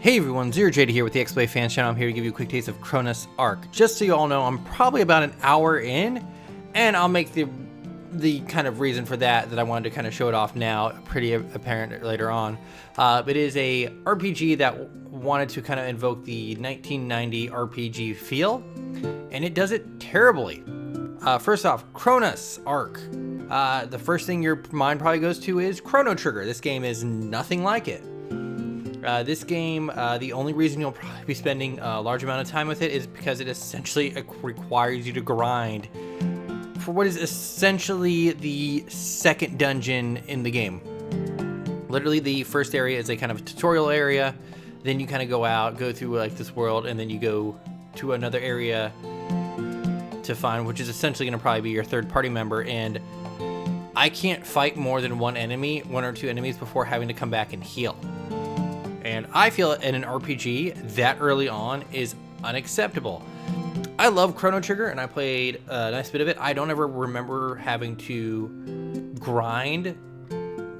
Hey everyone, Zero Jada here with the XPlay Fans Channel. I'm here to give you a quick taste of Chronus Arc. Just so you all know, I'm probably about an hour in, and I'll make the kind of reason for that I wanted to kind of show it off now pretty apparent later on. It is a RPG that wanted to kind of invoke the 1990 RPG feel, and it does it terribly. First off, Chronus Arc. The first thing your mind probably goes to is Chrono Trigger. This game is nothing like it. This game, the only reason you'll probably be spending a large amount of time with it is because it essentially requires you to grind for what is essentially the second dungeon in the game. Literally, the first area is a kind of tutorial area, then you kind of go out, go through like this world, and then you go to another area to find, which is essentially going to probably be your third party member, and I can't fight more than one or two enemies before having to come back and heal. And I feel in an RPG that early on is unacceptable. I love Chrono Trigger and I played a nice bit of it. I don't ever remember having to grind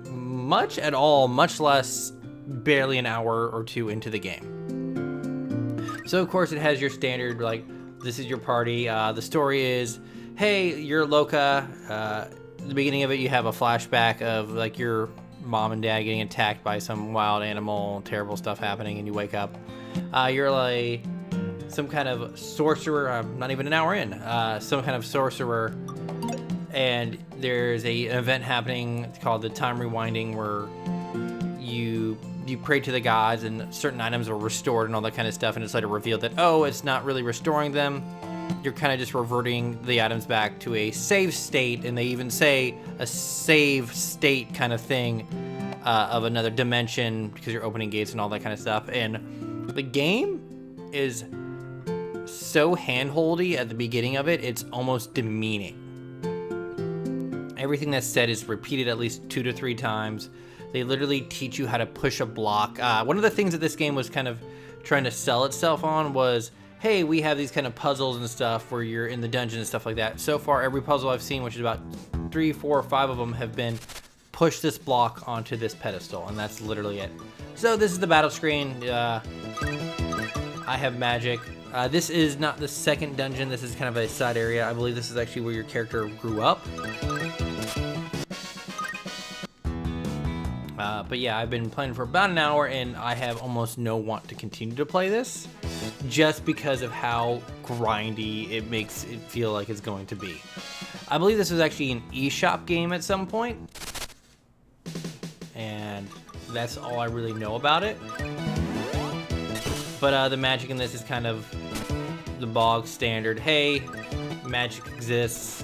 much at all, much less barely an hour or two into the game. So of course it has your standard, like, this is your party. The story is, hey, you're Loka. At the beginning of it, you have a flashback of like your mom and dad getting attacked by some wild animal, terrible stuff happening, and you wake up. You're like some kind of sorcerer, not even an hour in, some kind of sorcerer, and there's an event happening called the time rewinding where you pray to the gods and certain items are restored and all that kind of stuff, and it's later revealed that, oh, it's not really restoring them. You're kind of just reverting the items back to a save state, and they even say a save state kind of thing of another dimension because you're opening gates and all that kind of stuff. And the game is so handholdy at the beginning of it, it's almost demeaning. Everything that's said is repeated at least 2 to 3 times. They literally teach you how to push a block. One of the things that this game was kind of trying to sell itself on was, hey, we have these kind of puzzles and stuff where you're in the dungeon and stuff like that. So far, every puzzle I've seen, which is about 3, 4, or 5 of them, have been push this block onto this pedestal, and that's literally it. So this is the battle screen. I have magic. This is not the second dungeon. This is kind of a side area. I believe this is actually where your character grew up. But yeah, I've been playing for about an hour, and I have almost no want to continue to play this, just because of how grindy it makes it feel like it's going to be. I believe this was actually an eShop game at some point, and that's all I really know about it. But the magic in this is kind of the bog standard. Hey, magic exists.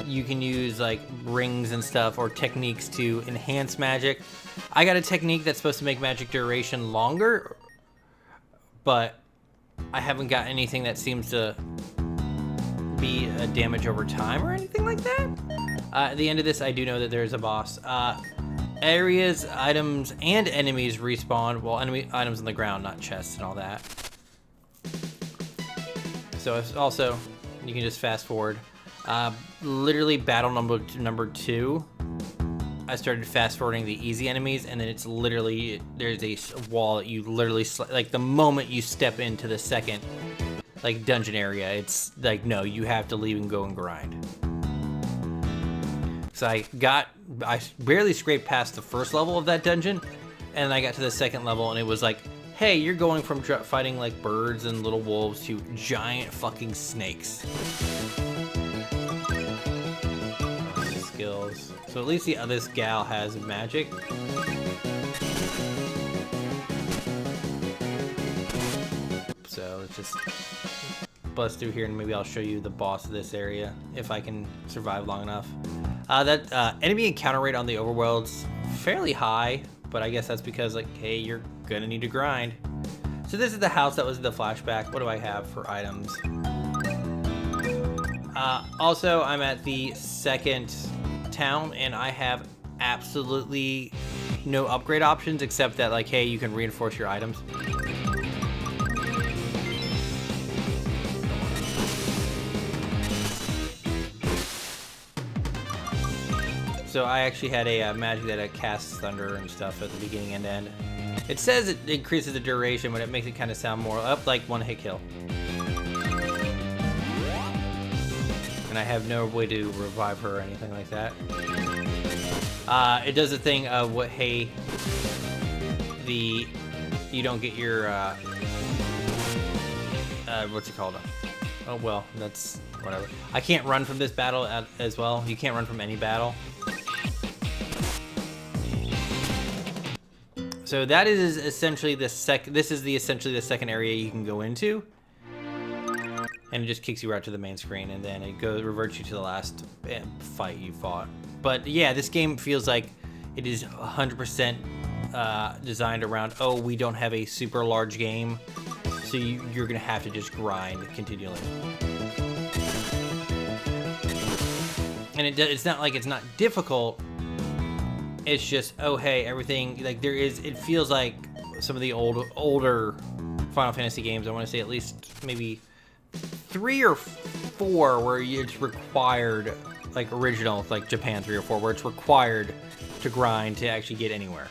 You can use like rings and stuff or techniques to enhance magic. I got a technique that's supposed to make magic duration longer, but I haven't got anything that seems to be a damage over time or anything like that. At the end of this, I do know that there's a boss. Areas, items, and enemies respawn. Well, enemy items on the ground, not chests and all that. So it's also, you can just fast forward. Literally battle number 2, I started fast forwarding the easy enemies, and then it's literally, there's a wall that you literally, like the moment you step into the second like dungeon area, it's like, no, you have to leave and go and grind. So I barely scraped past the first level of that dungeon, and I got to the second level, and it was like, hey, you're going from fighting like birds and little wolves to giant fucking snakes. Skills. So at least this gal has magic. So let's just bust through here, and maybe I'll show you the boss of this area if I can survive long enough. That enemy encounter rate on the overworld's fairly high, but I guess that's because, like, hey, you're gonna need to grind. So this is the house that was the flashback. What do I have for items? Also, I'm at the second town, and I have absolutely no upgrade options except that, like, hey, you can reinforce your items. So I actually had a magic that casts thunder and stuff at the beginning and end. It says it increases the duration, but it makes it kind of sound more up like one hit kill. And I have no way to revive her or anything like that. It does the thing of what, hey, you don't get your, what's it called? Oh, well, that's whatever. I can't run from this battle as well. You can't run from any battle. So that is essentially essentially the second area you can go into. And it just kicks you right to the main screen, and then it reverts you to the last fight you fought. But yeah, this game feels like it is 100% designed around, oh, we don't have a super large game, so you're gonna have to just grind continually. And it's not like it's not difficult. It's just, oh hey, everything, like it feels like some of the older Final Fantasy games. I want to say at least maybe 3 or 4 where it's required, like original, like Japan 3 or 4, where it's required to grind to actually get anywhere.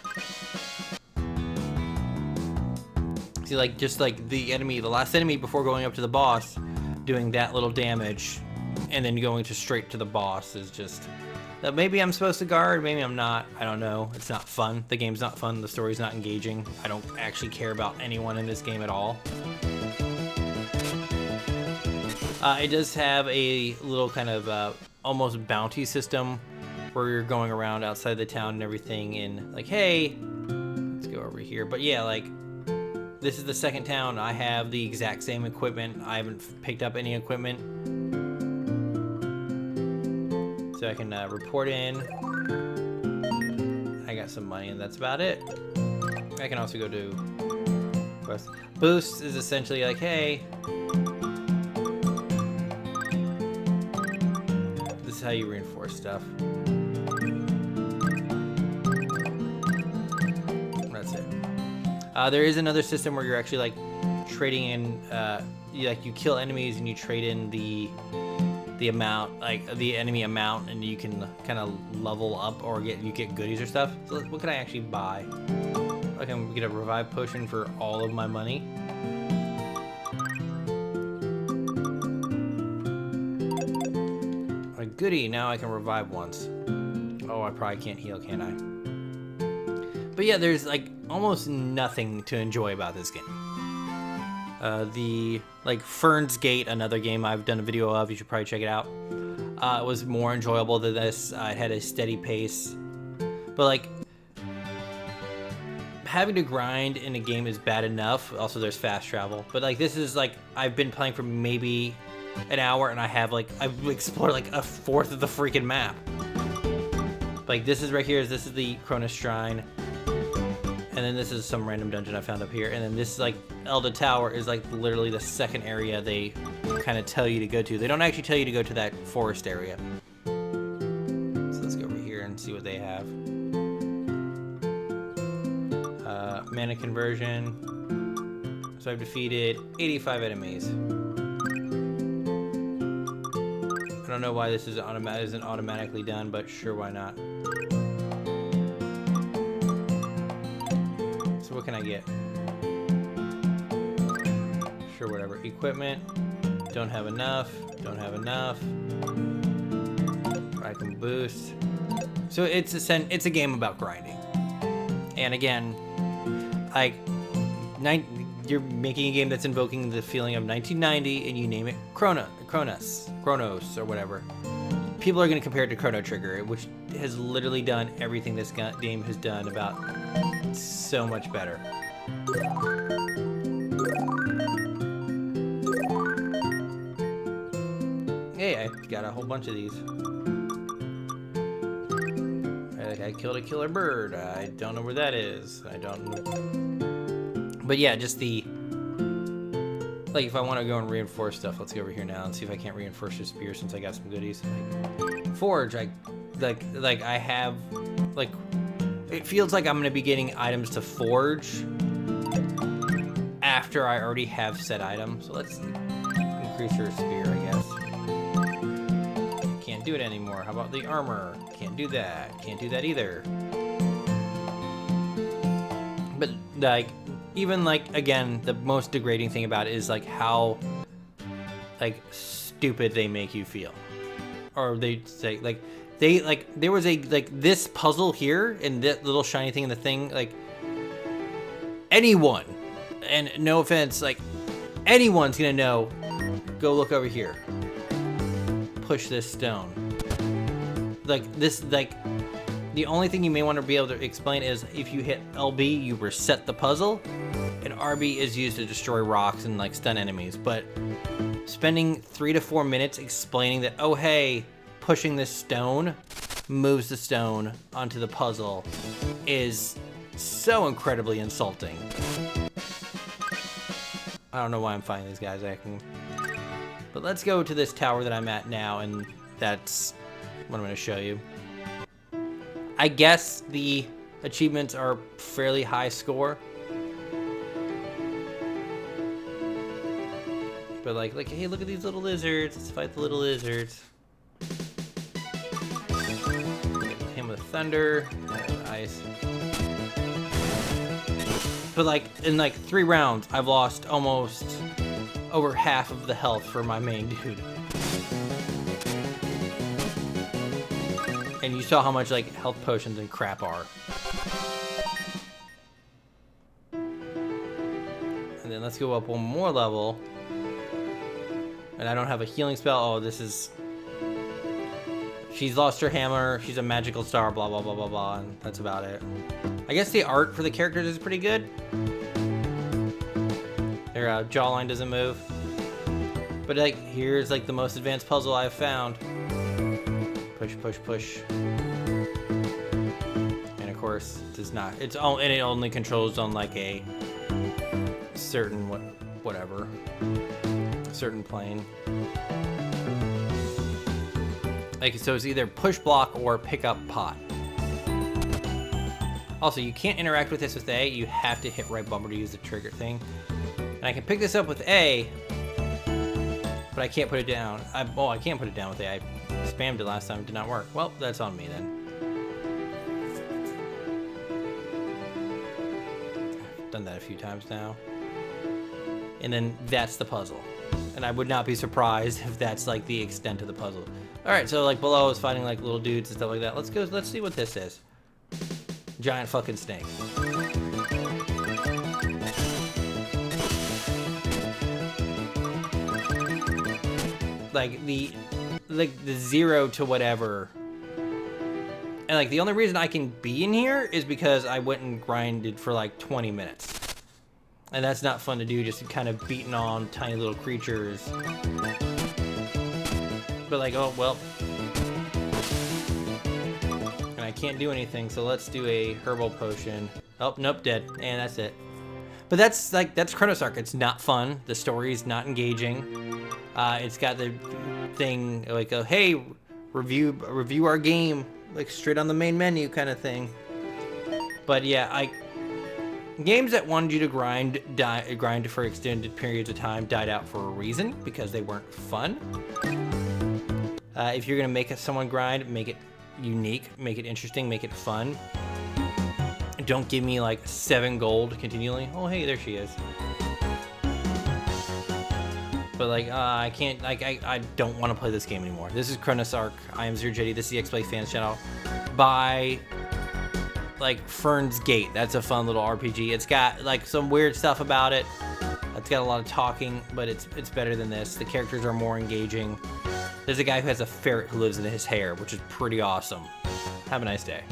See, like just like the last enemy before going up to the boss, doing that little damage, and then going straight to the boss is just. Maybe I'm supposed to guard, maybe I'm not. I don't know. It's not fun. The game's not fun. The story's not engaging. I don't actually care about anyone in this game at all. It does have a little kind of almost bounty system where you're going around outside the town and everything, and like, hey, let's go over here. But yeah, like, this is the second town. I have the exact same equipment. I haven't picked up any equipment. So I can report in. I got some money, and that's about it. I can also go to quest. Boost is essentially like, hey, this is how you reinforce stuff. That's it. There is another system where you're actually like trading in, you kill enemies and you trade in the amount, like the enemy amount, and you can kind of level up or you get goodies or stuff. So what can I actually buy? I can get a revive potion for all of my money. A goodie, now I can revive once. Oh, I probably can't heal, can I? But yeah, there's like almost nothing to enjoy about this game. Like Fern's Gate, another game I've done a video of, you should probably check it out. It was more enjoyable than this. It had a steady pace, but like having to grind in a game is bad enough. Also, there's fast travel, but like this is like I've been playing for maybe an hour, and I've explored like a fourth of the freaking map. Like this is right here. This is the Chronus Shrine. And then this is some random dungeon I found up here. And then this, like, Elda Tower is, like, literally the second area they kind of tell you to go to. They don't actually tell you to go to that forest area. So let's go over here and see what they have. Mana conversion. So I've defeated 85 enemies. I don't know why this isn't automatically done, but sure, why not? What can I get? Sure, whatever. Equipment. Don't have enough. Don't have enough. I can boost. So it's a game about grinding. And again, like, you're making a game that's invoking the feeling of 1990, and you name it Chronos, or whatever. People are going to compare it to Chrono Trigger, which has literally done everything this game has done about so much better. Hey, I got a whole bunch of these. I killed a killer bird. I don't know where that is. I don't know. But yeah, just like if I want to go and reinforce stuff, let's go over here now and see if I can't reinforce your spear since I got some goodies. Like, forge, I have, like, it feels like I'm going to be getting items to forge after I already have said item. So let's increase your spear, I guess. Can't do it anymore. How about the armor? Can't do that. Can't do that either. But like, even like, again, the most degrading thing about it is like how like stupid they make you feel. Or they say like, there was a, like, this puzzle here and that little shiny thing in the thing, like, anyone, and no offense, like, anyone's gonna know, go look over here. Push this stone. Like, this, like, the only thing you may want to be able to explain is if you hit LB, you reset the puzzle, and RB is used to destroy rocks and, like, stun enemies. But spending 3 to 4 minutes explaining that, oh, hey, pushing this stone moves the stone onto the puzzle is so incredibly insulting. I don't know why I'm fighting these guys acting. But let's go to this tower that I'm at now, and that's what I'm going to show you. I guess the achievements are fairly high score. But like, hey, look at these little lizards. Let's fight the little lizards. Him with thunder, ice. But like, in like 3 rounds, I've lost almost over half of the health for my main dude. And you saw how much like health potions and crap are. And then let's go up one more level. And I don't have a healing spell. Oh, this is... She's lost her hammer. She's a magical star, blah, blah, blah, blah, blah. And that's about it. I guess the art for the characters is pretty good. Their jawline doesn't move. But like, here's like the most advanced puzzle I've found. Push, push, push. And of course, it does not. It's all, and it only controls on like a certain whatever, certain plane. Like, so it's either push block or pick up pot. Also, you can't interact with this with A. You have to hit right bumper to use the trigger thing. And I can pick this up with A, but I can't put it down. I can't put it down with A. I spammed it last time. It did not work. Well, that's on me then. I've done that a few times now. And then that's the puzzle. And I would not be surprised if that's like the extent of the puzzle. All right, so like below is fighting like little dudes and stuff like that. Let's go. Let's see what this is. Giant fucking snake. Like the 0 to whatever. And like the only reason I can be in here is because I went and grinded for like 20 minutes. And that's not fun to do, just kind of beating on tiny little creatures. But like, oh, well. And I can't do anything, so let's do a herbal potion. Oh, nope, dead. And that's it. But that's Chronos Arc. It's not fun. The story's not engaging. It's got the thing like, hey, review our game, like straight on the main menu kind of thing. But yeah, games that wanted you to grind for extended periods of time died out for a reason, because they weren't fun. If you're gonna make someone grind, make it unique, make it interesting, make it fun. Don't give me like 7 gold continually. Oh, hey, there she is. But like, I can't, like, I don't want to play this game anymore. This is Chronus Arc. I am Zero Jetty. This is the X Play Fans channel. By like Fern's Gate. That's a fun little RPG. It's got like some weird stuff about it. It's got a lot of talking, but it's better than this. The characters are more engaging. There's a guy who has a ferret who lives in his hair, which is pretty awesome. Have a nice day.